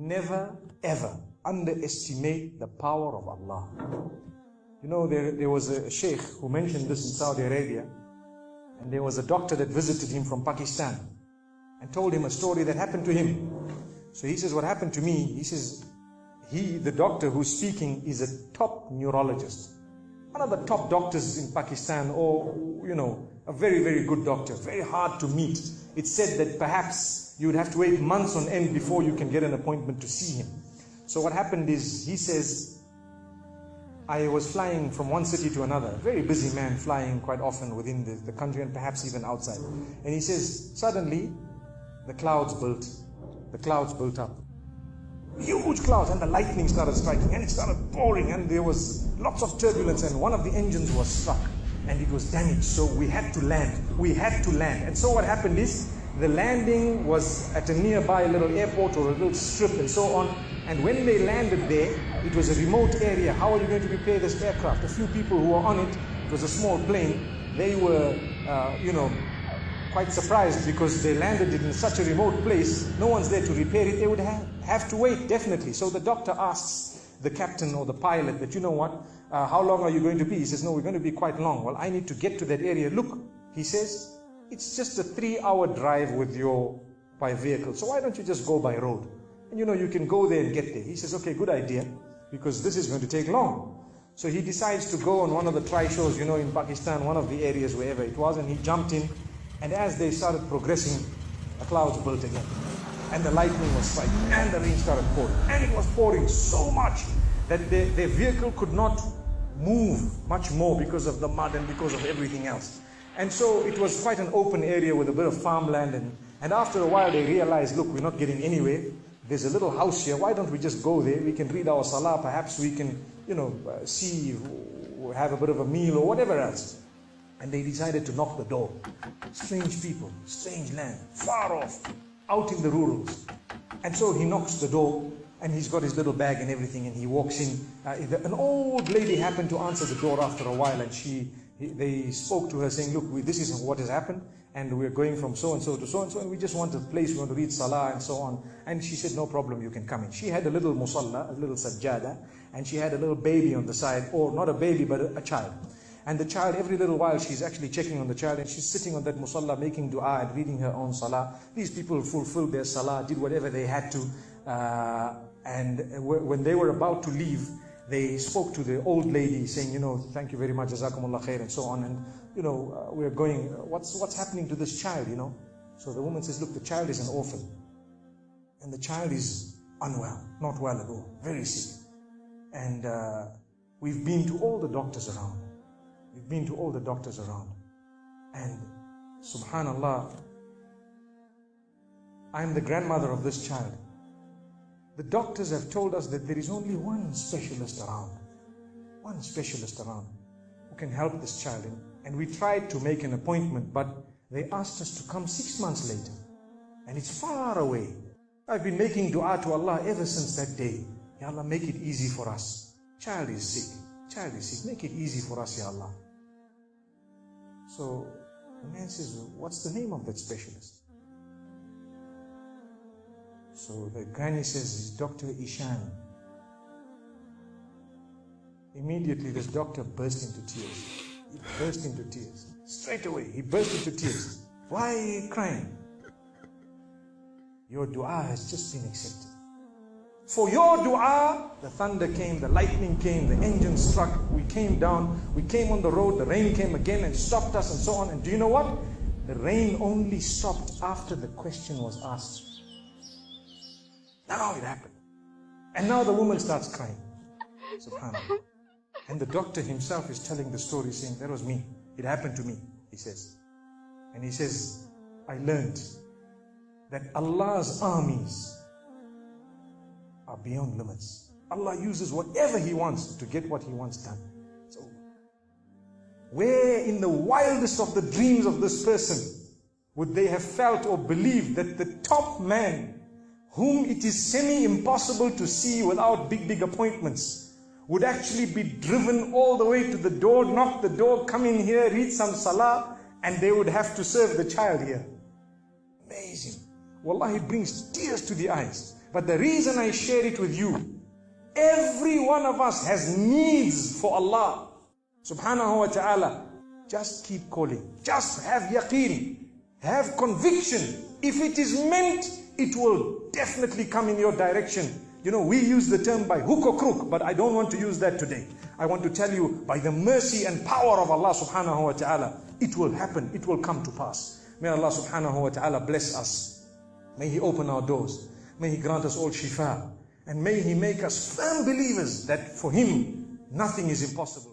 never ever underestimate the power of Allah. You know, there was a sheikh who mentioned this in Saudi Arabia, and there was a doctor that visited him from Pakistan and told him a story that happened to him. So he says, what happened to me? He says, the doctor who's speaking is a top neurologist, one of the top doctors in Pakistan, or, you know, a very, very good doctor, very hard to meet. It's said that perhaps you would have to wait months on end before you can get an appointment to see him. So what happened is, he says, I was flying from one city to another, a very busy man, flying quite often within the country and perhaps even outside. And he says, suddenly the clouds built up. Huge clouds, and the lightning started striking, and it started pouring, and there was lots of turbulence, and one of the engines was struck and it was damaged. So we had to land. And so what happened is, the landing was at a nearby little airport or a little strip and so on. And when they landed there, it was a remote area. How are you going to repair this aircraft? A few people who were on it, it was a small plane, they were, quite surprised because they landed it in such a remote place. No one's there to repair it. They would have to wait, definitely. So the doctor asks the captain or the pilot that, you know what, how long are you going to be? He says, no, we're going to be quite long. Well, I need to get to that area. Look, he says, it's just a 3-hour drive by vehicle. So why don't you just go by road? And you know, you can go there and get there. He says, okay, good idea, because this is going to take long. So he decides to go on one of the tri-shows, you know, in Pakistan, one of the areas, wherever it was, and he jumped in. And as they started progressing, the clouds built again. And the lightning was striking, and the rain started pouring. And it was pouring so much that their vehicle could not move much more because of the mud and because of everything else. And so it was quite an open area with a bit of farmland. And after a while they realized, look, we're not getting anywhere. There's a little house here. Why don't we just go there? We can read our salah. Perhaps we can, see, have a bit of a meal or whatever else. And they decided to knock the door. Strange people, strange land, far off, out in the rurals. And so he knocks the door, and he's got his little bag and everything, and he walks in. An old lady happened to answer the door after a while, and they spoke to her saying, look, this is what has happened, and we're going from so-and-so to so-and-so, and we just want a place, we want to read salah and so on. And she said, no problem, you can come in. She had a little musalla, a little sajjada, and she had a little baby on the side, or not a baby, but a child. And the child, every little while, she's actually checking on the child, and she's sitting on that musalla, making dua and reading her own salah. These people fulfilled their salah, did whatever they had to. And when they were about to leave, they spoke to the old lady saying, thank you very much, jazakumullah khair, and so on. And, we're going, what's happening to this child, So the woman says, look, the child is an orphan. And the child is unwell, not well at all, very sick. And we've been to all the doctors around. And subhanallah, I'm the grandmother of this child. The doctors have told us that there is only one specialist around who can help this child. And we tried to make an appointment, but they asked us to come 6 months later. And it's far away. I've been making dua to Allah ever since that day. Ya Allah, make it easy for us. Child is sick. Make it easy for us, Ya Allah. So the man says, what's the name of that specialist? So the granny says, it's Dr. Ishan. Immediately this doctor burst into tears. Straight away, he burst into tears. Why are you crying? Your dua has just been accepted. For your dua, the thunder came, the lightning came, the engine struck, we came down, we came on the road, the rain came again and stopped us and so on. And do you know what? The rain only stopped after the question was asked. Now it happened. And now the woman starts crying. SubhanAllah. And the doctor himself is telling the story, saying, that was me. It happened to me, he says. And he says, I learned that Allah's armies are beyond limits. Allah uses whatever He wants to get what He wants done. It's over. Where in the wildest of the dreams of this person would they have felt or believed that the top man, whom it is semi-impossible to see without big appointments, would actually be driven all the way to the door, knock the door, come in here, read some salah, and they would have to serve the child here. Amazing. Wallahi, it brings tears to the eyes. But the reason I share it with you, every one of us has needs for Allah subhanahu wa ta'ala. Just keep calling. Just have yaqeen. Have conviction. If it is meant, it will definitely come in your direction. You know, we use the term by hook or crook, but I don't want to use that today. I want to tell you, by the mercy and power of Allah subhanahu wa ta'ala, it will happen. It will come to pass. May Allah subhanahu wa ta'ala bless us. May He open our doors. May He grant us all shifa. And may He make us firm believers that for Him, nothing is impossible.